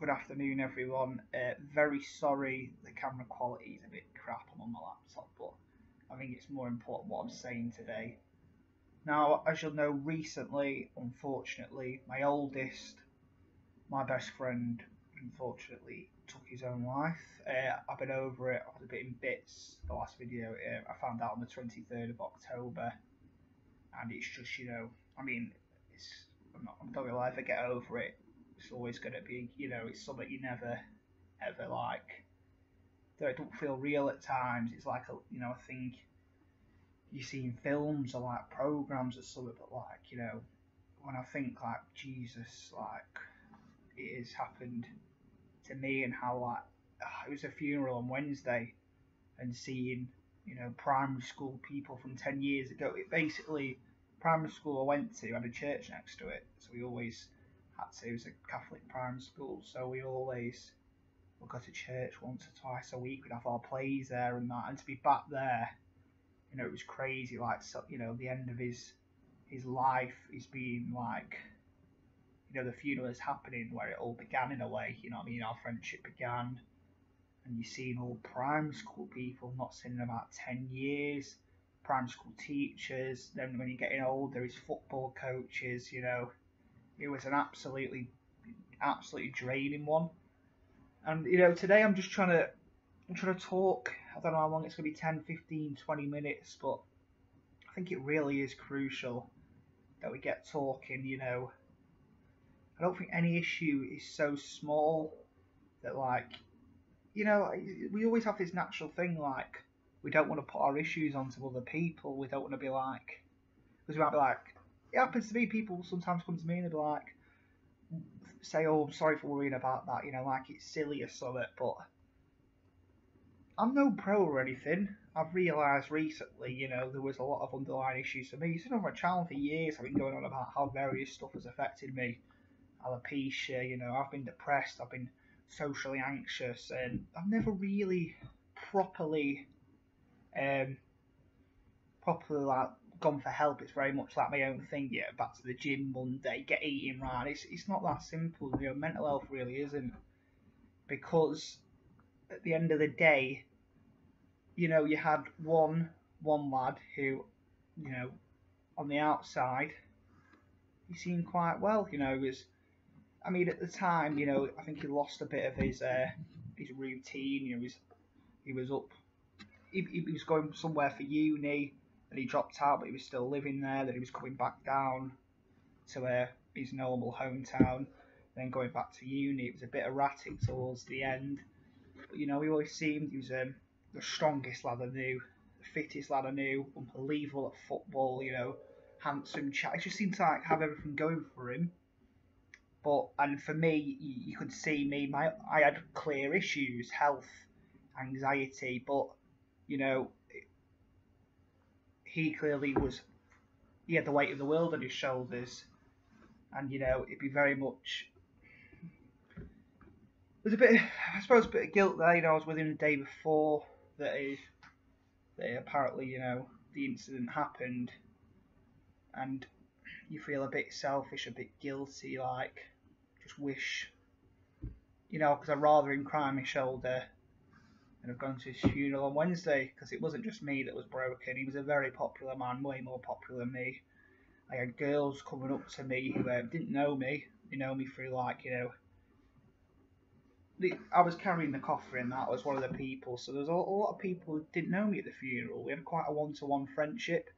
Good afternoon, everyone. Very sorry the camera quality is a bit crap on my laptop, but I think it's more important what I'm saying today. Now, as you'll know, recently, unfortunately, my best friend, unfortunately took his own life. I've been over it. I was a bit in bits. The last video I found out on the 23rd of October, and it's just, I mean, it's I'm not gonna ever get over it. It's always gonna be, it's something you never ever like. Though it don't feel real at times. It's like I think you see in films or like programs or something, but like, when I think like Jesus, like it has happened to me, and how like it was a funeral on Wednesday, and seeing primary school people from 10 years ago. It basically, primary school I went to had a church next to it, so we always had to. It was a Catholic primary school, so we always would go to church once or twice a week. We'd have our plays there and that, and to be back there, it was crazy. Like, so, the end of his life is being like, the funeral is happening where it all began in a way. You know what I mean? Our friendship began, and you're seeing all primary school people not seen in about 10 years, primary school teachers. Then when you're getting older, it's football coaches. It was an absolutely draining one. And today I'm trying to talk. I don't know how long it's going to be, 10, 15, 20 minutes, but I think it really is crucial that we get talking. I don't think any issue is so small that, like, we always have this natural thing, like, we don't want to put our issues onto other people. We don't want to be like, because we might be like, it happens to me, people sometimes come to me and they'll be like, say, oh, I'm sorry for worrying about that, like it's silly or something, but I'm no pro or anything. I've realised recently, there was a lot of underlying issues for me. Since I'm a child for years, I've been going on about how various stuff has affected me. Alopecia, I've been depressed, I've been socially anxious, and I've never really properly like gone for help. It's very much like my own thing. Yeah, back to the gym Monday, get eating right. It's not that simple. Mental health really isn't, because at the end of the day, you had one lad who, on the outside, he seemed quite well. He was. I mean, at the time, I think he lost a bit of his routine. He was up. He was going somewhere for uni, and he dropped out, but he was still living there. Then he was coming back down to his normal hometown, then going back to uni. It was a bit erratic towards the end. But, he always seemed he was the strongest lad I knew, the fittest lad I knew, unbelievable at football. Handsome chat. It just seemed to like have everything going for him. And for me, you could see me. I had clear issues, health, anxiety, but he clearly was. He had the weight of the world on his shoulders, and it'd be very much. There's a bit, I suppose, a bit of guilt there. I was with him the day before that apparently, the incident happened, and you feel a bit selfish, a bit guilty, like just wish, because I'd rather him cry on my shoulder than have gone to his funeral on Wednesday, because it wasn't just me that was broken. He was a very popular man, way more popular than me. I had girls coming up to me who didn't know me. They know me through, like, I was carrying the coffin, and that was one of the people. So there was a lot of people who didn't know me at the funeral. We had quite a one-to-one friendship.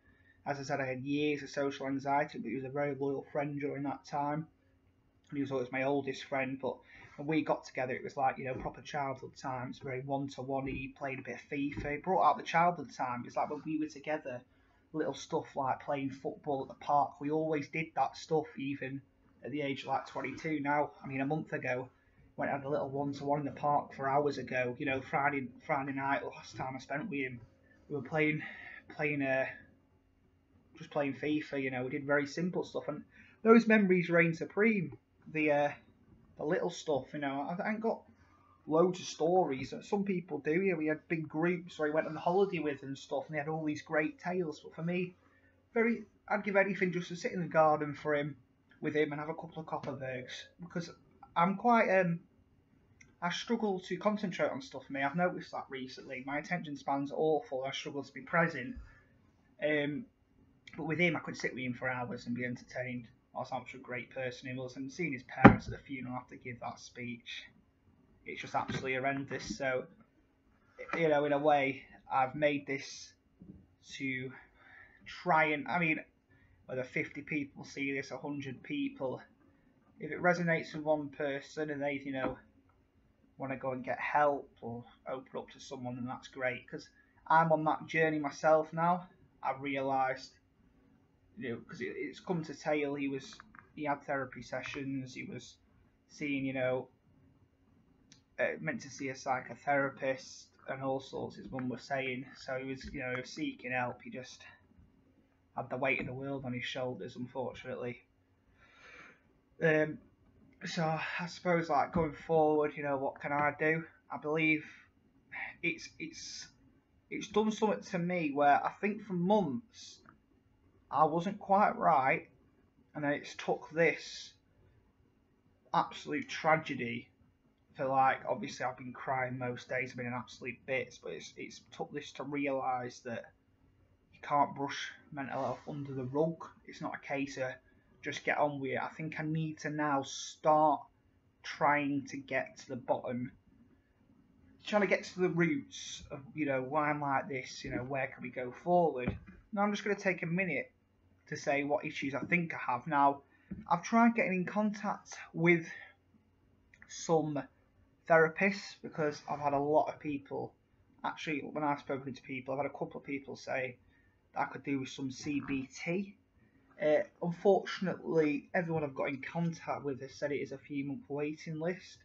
As I said, I had years of social anxiety, but he was a very loyal friend during that time. And he was always my oldest friend, but when we got together, it was like, proper childhood times, very one-to-one. He played a bit of FIFA. He brought out the childhood time. It's like when we were together, little stuff like playing football at the park. We always did that stuff, even at the age of like 22 now. I mean, a month ago, went and had a little one-to-one in the park for hours ago. Friday night, last time I spent with him, we were playing just playing FIFA. We did very simple stuff, and those memories reign supreme. The little stuff, I ain't got loads of stories. Some people do. We had big groups where he went on holiday with and stuff, and they had all these great tales. But for me, I'd give anything just to sit in the garden with him and have a couple of Copperbergs, because I'm quite I struggle to concentrate on stuff. I've noticed that recently. My attention span's awful. I struggle to be present. But with him, I could sit with him for hours and be entertained. That's how much a great person he was. And seeing his parents at the funeral have to give that speech, it's just absolutely horrendous. So, in a way, I've made this to try and, whether 50 people see this, 100 people, if it resonates with one person and they, want to go and get help or open up to someone, then that's great. Because I'm on that journey myself now. I've realised, because it's come to tail, he had therapy sessions, he was seeing, meant to see a psychotherapist and all sorts, his mum was saying. So he was, seeking help. He just had the weight of the world on his shoulders, unfortunately. So I suppose, like, going forward, what can I do? I believe it's done something to me where I think for months I wasn't quite right, and then it's took this absolute tragedy for, like, obviously I've been crying most days, I've been in absolute bits, but it's took this to realise that you can't brush mental health under the rug. It's not a case of just get on with it. I think I need to now start trying to get to the bottom, trying to get to the roots of, why I'm like this, where can we go forward. Now I'm just going to take a minute to say what issues I think I have. Now, I've tried getting in contact with some therapists because I've had a lot of people, actually when I've spoken to people, I've had a couple of people say that I could do with some CBT. Unfortunately, everyone I've got in contact with has said it is a few month waiting list.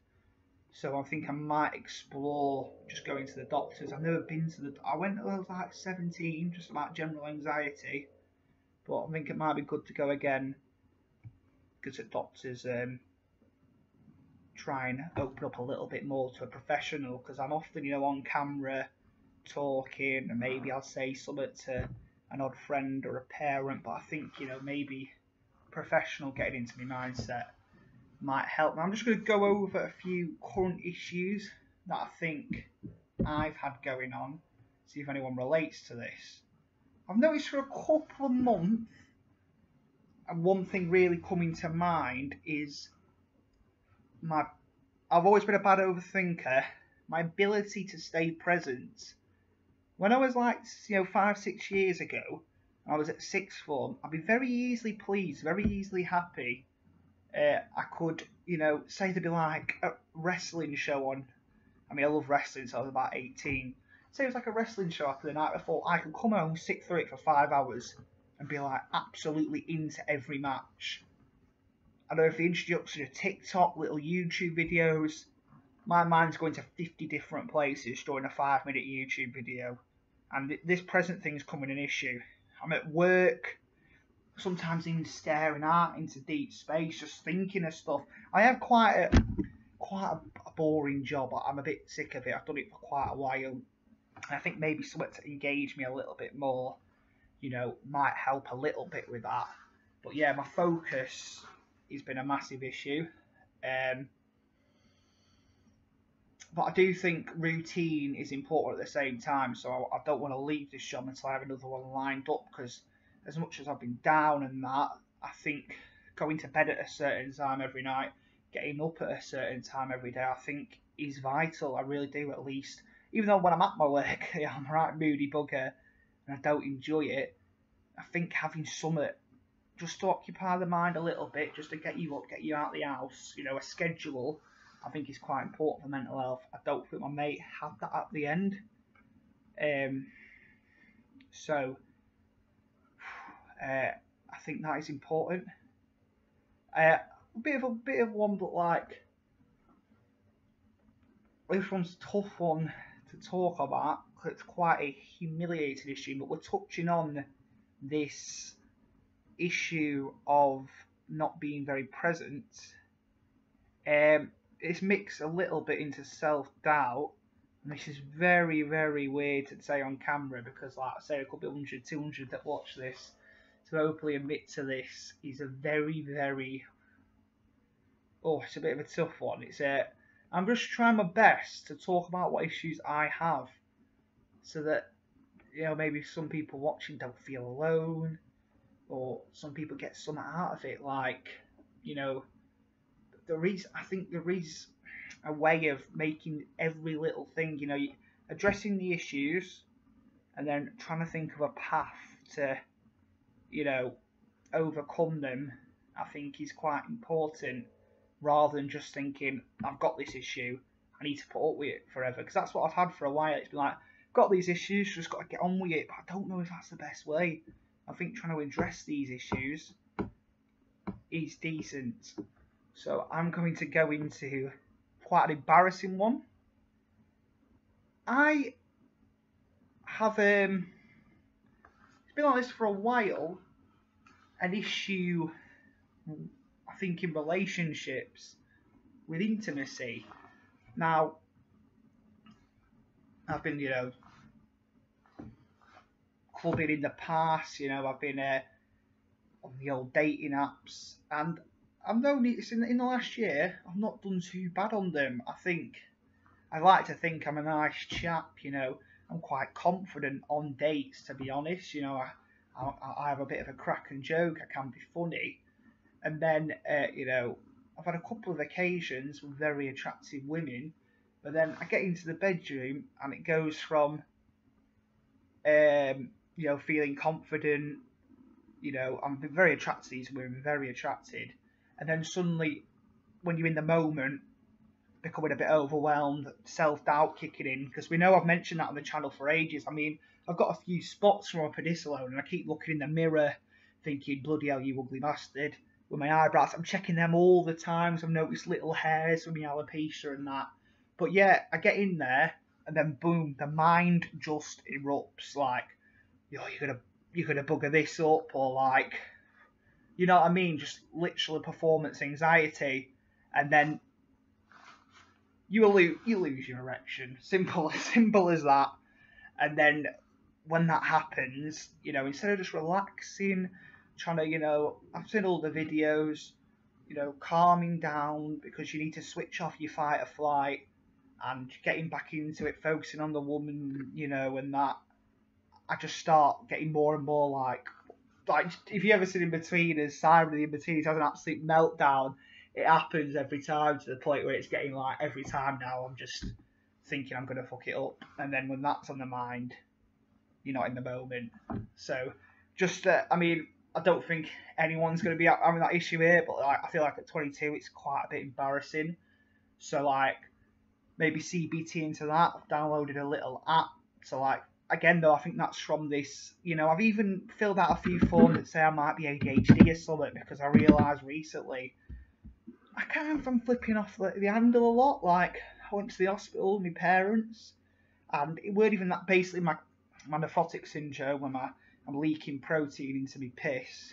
So I think I might explore just going to the doctors. I've never been to I went when I was like 17, just about general anxiety. But I think it might be good to go again, because the doctors try and open up a little bit more to a professional, because I'm often, on camera talking, and maybe I'll say something to an odd friend or a parent, but I think, maybe professional getting into my mindset might help. Now I'm just going to go over a few current issues that I think I've had going on, see if anyone relates to this. I've noticed for a couple of months, and one thing really coming to mind is I've always been a bad overthinker. My ability to stay present. When I was like, 5-6 years ago, I was at sixth form, I'd be very easily pleased, very easily happy. I could, say there'd be like a wrestling show on. I love wrestling, so I was about 18. Say it was like a wrestling show after the night before, I could come home, sit through it for 5 hours and be like absolutely into every match. I know if the introduction of TikTok, little YouTube videos, my mind's going to 50 different places during a 5-minute YouTube video. And this present thing's becoming an issue. I'm at work, sometimes even staring out into deep space, just thinking of stuff. I have quite a boring job. I'm a bit sick of it. I've done it for quite a while. I think maybe something to engage me a little bit more, might help a little bit with that. But yeah, my focus has been a massive issue. But I do think routine is important at the same time, so I don't want to leave this job until I have another one lined up, because as much as I've been down and that, I think going to bed at a certain time every night, getting up at a certain time every day, I think is vital. I really do, at least. Even though when I'm at my work, I'm a right moody bugger and I don't enjoy it, I think having something just to occupy the mind a little bit, just to get you up, get you out of the house, a schedule, I think is quite important for mental health. I don't think my mate had that at the end. So I think that is important. A bit of one, but like this one's a tough one to talk about, because it's quite a humiliating issue. But we're touching on this issue of not being very present. It's mixed a little bit into self-doubt, and this is very, very weird to say on camera, because like I say, there could be 100, 200 that watch this. To openly admit to this is a very, very, it's a bit of a tough one. I'm just trying my best to talk about what issues I have, so that maybe some people watching don't feel alone, or some people get something out of it. Like, you know, I think there is a way of making every little thing, addressing the issues, and then trying to think of a path to, you know, overcome them. I think is quite important, rather than just thinking I've got this issue, I need to put up with it forever. Because that's what I've had for a while. It's been like, got these issues, just got to get on with it. But I don't know if that's the best way. I think trying to address these issues is decent. So I'm going to go into quite an embarrassing one. I have it's been like this for a while. An issue, I think, in relationships with intimacy. Now, I've been, clubbing in the past. I've been on the old dating apps, and I've known it's in the last year. I've not done too bad on them. I like to think I'm a nice chap. I'm quite confident on dates, to be honest. I have a bit of a crack and joke. I can be funny, and then I've had a couple of occasions with very attractive women, but then I get into the bedroom and it goes from feeling confident. I'm very attracted to these women, very attracted, and then suddenly, when you're in the moment, becoming a bit overwhelmed, self-doubt kicking in, because we know I've mentioned that on the channel for ages. I mean, I've got a few spots from prednisolone, and I keep looking in the mirror thinking, bloody hell, you ugly bastard, with my eyebrows. I'm checking them all the time, so I've noticed little hairs with my alopecia and that. But yeah, I get in there, and then boom, the mind just erupts, like, you're gonna bugger this up, or like, you know what I mean, just literally performance anxiety, and then you lose your erection. Simple as that. And then when that happens, instead of just relaxing, trying to, I've seen all the videos, calming down, because you need to switch off your fight or flight and getting back into it, focusing on the woman, and that. I just start getting more and more like if you ever seen In-Betweeners, Simon the In-Betweeners has an absolute meltdown. It happens every time, to the point where it's getting like every time now I'm just thinking I'm going to fuck it up. And then when that's on the mind, you're not in the moment. So just, I don't think anyone's going to be having that issue here, but like, I feel like at 22 it's quite a bit embarrassing. So like, maybe CBT into that. I've downloaded a little app. So like, again though, I think that's from this, I've even filled out a few forms that say I might be ADHD or something, because I realised recently I'm flipping off the handle a lot. Like, I went to the hospital with my parents, and it weren't even that. Basically, my nephrotic syndrome, when I'm leaking protein into my piss,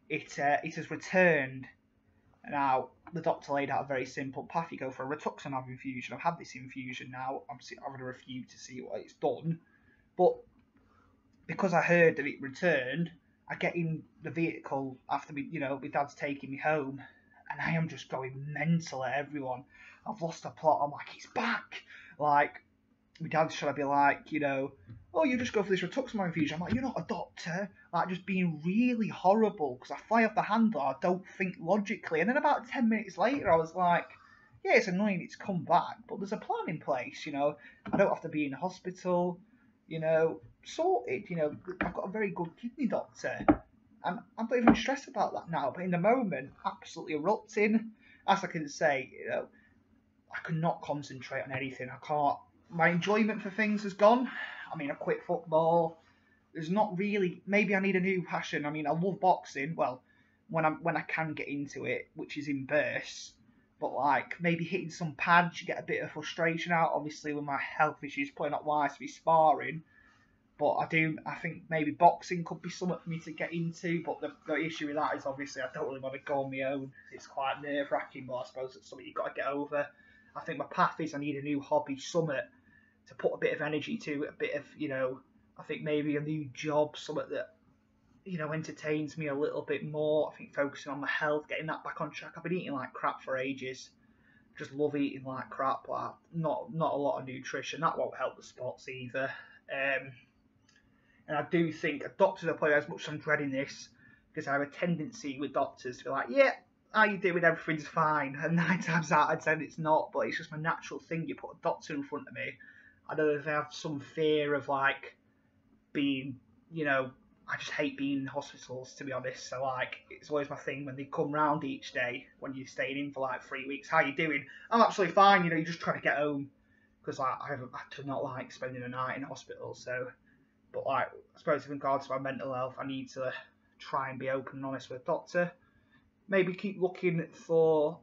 it has returned. Now, the doctor laid out a very simple path. You go for a rituximab infusion. I've had this infusion now. I'm going to refuse to see what it's done. But because I heard that it returned, I get in the vehicle after my dad's taking me home, and I am just going mental at everyone. I've lost the plot. I'm like, he's back. Like, my dad's trying to be like, oh, you just go for this rituximab infusion. I'm like, you're not a doctor. Like, just being really horrible, because I fly off the handle. I don't think logically. And then about 10 minutes later, I was like, yeah, it's annoying it's come back, but there's a plan in place. I don't have to be in hospital. Sorted. I've got a very good kidney doctor. And I'm not even stressed about that now, but in the moment, absolutely erupting. As I can say, I cannot concentrate on anything. I can't. My enjoyment for things has gone. I quit football. There's not really. Maybe I need a new passion. I love boxing. Well, when I can get into it, which is in bursts. But like, maybe hitting some pads, you get a bit of frustration out. Obviously, with my health issues, probably not wise to be sparring. But I think maybe boxing could be something for me to get into. But the issue with that is, obviously, I don't really want to go on my own. It's quite nerve-wracking, but I suppose it's something you've got to get over. I think my path is I need a new hobby, something to put a bit of energy to, a bit of, I think maybe a new job, something that, entertains me a little bit more. I think focusing on my health, getting that back on track. I've been eating like crap for ages. just love eating like crap, like not a lot of nutrition. That won't help the spots either. And I do think doctors are probably as much as I'm dreading this, because I have a tendency with doctors to be like, yeah, how you doing? Everything's fine. And 9 times out of 10 it's not, but it's just my natural thing. You put a doctor in front of me, I don't know if they have some fear of like being, I just hate being in hospitals, to be honest. So like, it's always my thing when they come round each day, when you're staying in for like 3 weeks, how you doing? I'm absolutely fine, you're just trying to get home, because like, I do not like spending a night in hospital. So, but like, I suppose in regards to my mental health, I need to try and be open and honest with the doctor. Maybe keep looking for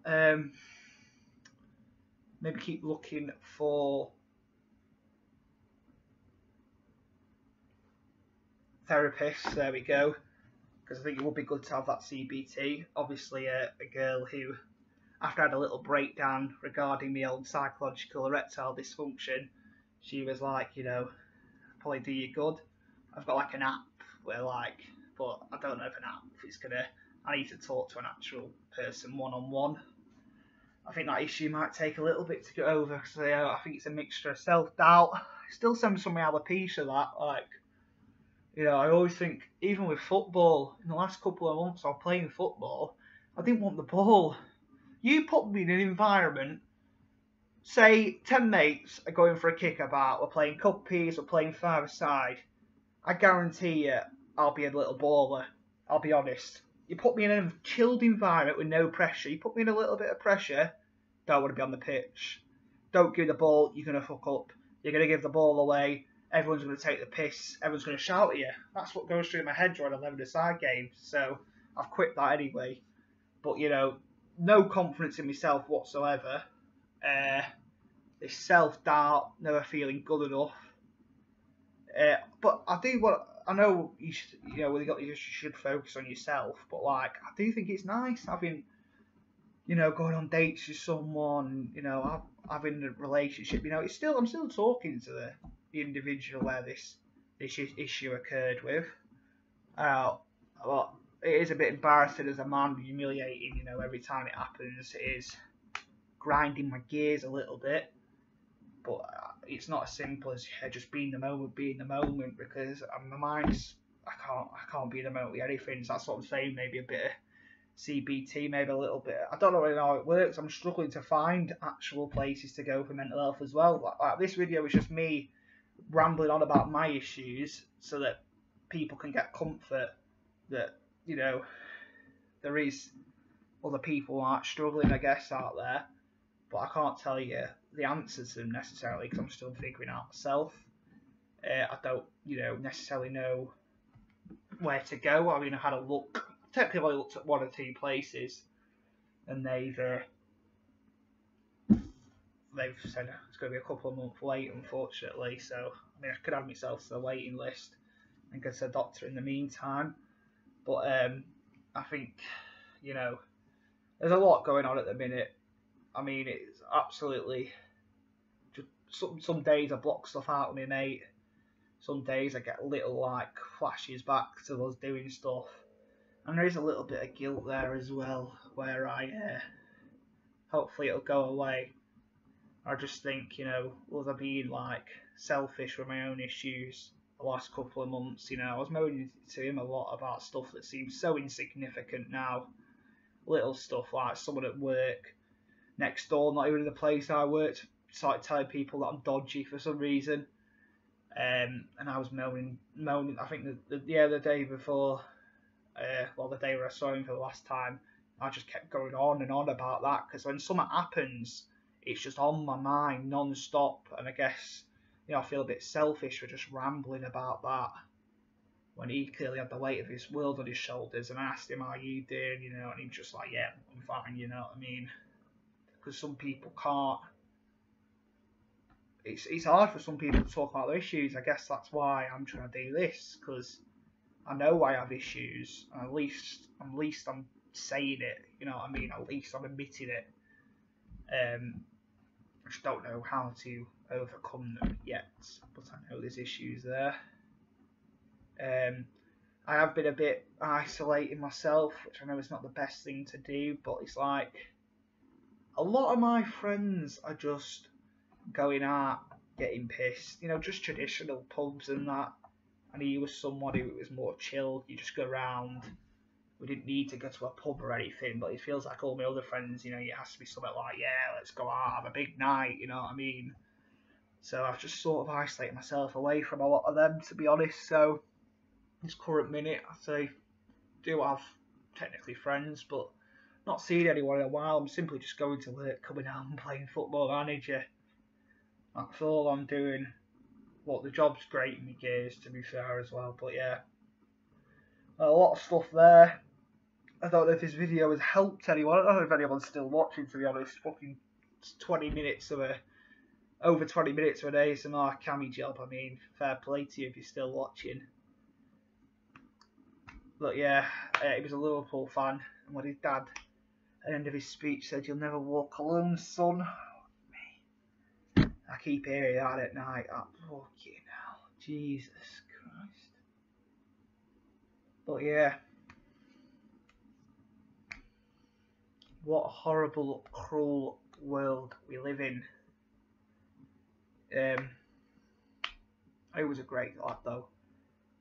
therapists. There we go. Because I think it would be good to have that CBT. Obviously, a girl who, after I had a little breakdown regarding my own psychological erectile dysfunction, she was like, probably do you good. I've got like an app where like, but I don't know if an app is gonna. I need to talk to an actual person one-on-one. I think that issue might take a little bit to get over. So I think it's a mixture of self-doubt. Still some alopecia that like. I always think, even with football, in the last couple of months I was playing football, I didn't want the ball. You put me in an environment, say 10 mates are going for a kickabout, we're playing cuppies, we're playing five-a-side, I guarantee you I'll be a little baller. I'll be honest. You put me in a chilled environment with no pressure, you put me in a little bit of pressure, don't want to be on the pitch. Don't give the ball, you're going to fuck up. You're going to give the ball away. Everyone's going to take the piss. Everyone's going to shout at you. That's what goes through my head during 11-a-side games. So I've quit that anyway. But, no confidence in myself whatsoever. This self-doubt, never feeling good enough. But I know you should focus on yourself. But, like, I do think it's nice having, going on dates with someone, having a relationship. I'm still talking to the individual where this issue occurred with. But it is a bit embarrassing as a man, humiliating, every time it happens. It is grinding my gears a little bit, but it's not as simple as just be in the moment, because my mind's, I can't be in the moment with anything. So that's what I'm saying, maybe a bit of CBT, maybe a little bit. I don't know really how it works. I'm struggling to find actual places to go for mental health as well. Like this video is just me rambling on about my issues so that people can get comfort that there is other people aren't struggling, I guess, out there. But I can't tell you the answers to them necessarily, because I'm still figuring out myself. I don't necessarily know where to go. I mean, I had a look. Technically, I looked at 1 or 2 places, and they've said it's going to be a couple of months late, unfortunately. So, I mean, I could add myself to the waiting list and get a doctor in the meantime. But I think, there's a lot going on at the minute. I mean, it's absolutely just some days I block stuff out with my mate. Some days I get little like flashes back to us doing stuff. And there is a little bit of guilt there as well, where hopefully it'll go away. I just think, was I being like selfish with my own issues the last couple of months? I was moaning to him a lot about stuff that seems so insignificant now. Little stuff like someone at work next door, not even in the place I worked, started telling people that I'm dodgy for some reason. And I was moaning. I think the day before, the day where I saw him for the last time, I just kept going on and on about that, because when something happens, it's just on my mind non-stop, and I guess, I feel a bit selfish for just rambling about that, when he clearly had the weight of his world on his shoulders, and I asked him how you doing, and he was just like, yeah, I'm fine, you know what I mean? Because some people can't, it's hard for some people to talk about their issues. I guess that's why I'm trying to do this, because I know I have issues, and at least I'm saying it, you know what I mean? At least I'm admitting it. I just don't know how to overcome them yet, but I know there's issues there. I have been a bit isolating myself, which I know is not the best thing to do, but it's like, a lot of my friends are just going out, getting pissed, you know, just traditional pubs and that. And he was somebody who was more chill. You just go around. We didn't need to go to a pub or anything, but it feels like all my other friends, you know, it has to be something like, yeah, let's go out, have a big night, you know what I mean? So I've just sort of isolated myself away from a lot of them, to be honest. So this current minute, I say, do have technically friends, but not seeing anyone in a while. I'm simply just going to work, coming home, and playing Football Manager. That's all I'm doing. Well, the job's great in my gears, to be fair, as well. But yeah, a lot of stuff there. I don't know if this video has helped anyone. I don't know if anyone's still watching, to be honest. Fucking 20 minutes of over 20 minutes of an ASMR cami job. I mean, fair play to you if you're still watching. But yeah, he was a Liverpool fan, and what his dad, at the end of his speech, said, "You'll never walk alone, son." I keep hearing that at night. Fucking hell, Jesus Christ. But yeah, what a horrible, cruel world we live in. He was a great lad, though.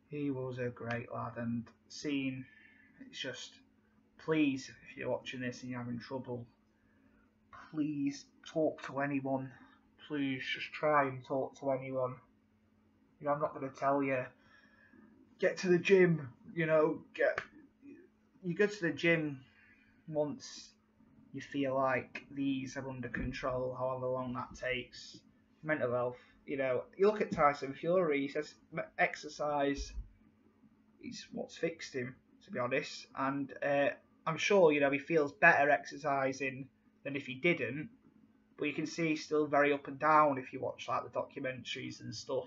He was a great lad, and seeing, it's just, please, if you're watching this and you're having trouble, please talk to anyone. Please just try and talk to anyone. You know, I'm not going to tell you, get to the gym, you know, you go to the gym once you feel like these are under control, however long that takes. Mental health, you know, you look at Tyson Fury, he says exercise is what's fixed him, to be honest, and I'm sure, you know, he feels better exercising than if he didn't, but you can see he's still very up and down if you watch like the documentaries and stuff.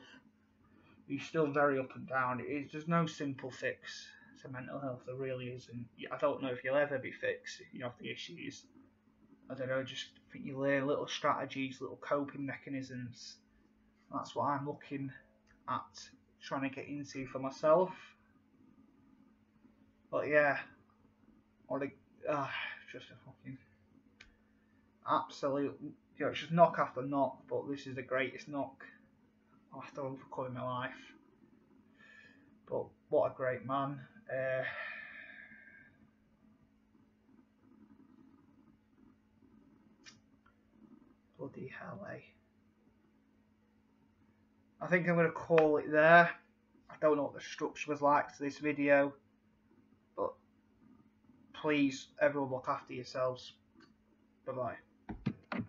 He's still very up and down. There's no simple fix to mental health, there really isn't. I don't know if you'll ever be fixed if you have the issues. I don't know, just think you learn little strategies, little coping mechanisms. That's what I'm looking at trying to get into for myself. But yeah, just a fucking absolute, you know, it's just knock after knock, but this is the greatest knock I'll have to overcome in my life. But what a great man. Bloody hell, eh? I think I'm going to call it there. I don't know what the structure was like to this video, but please, everyone, look after yourselves. Bye bye.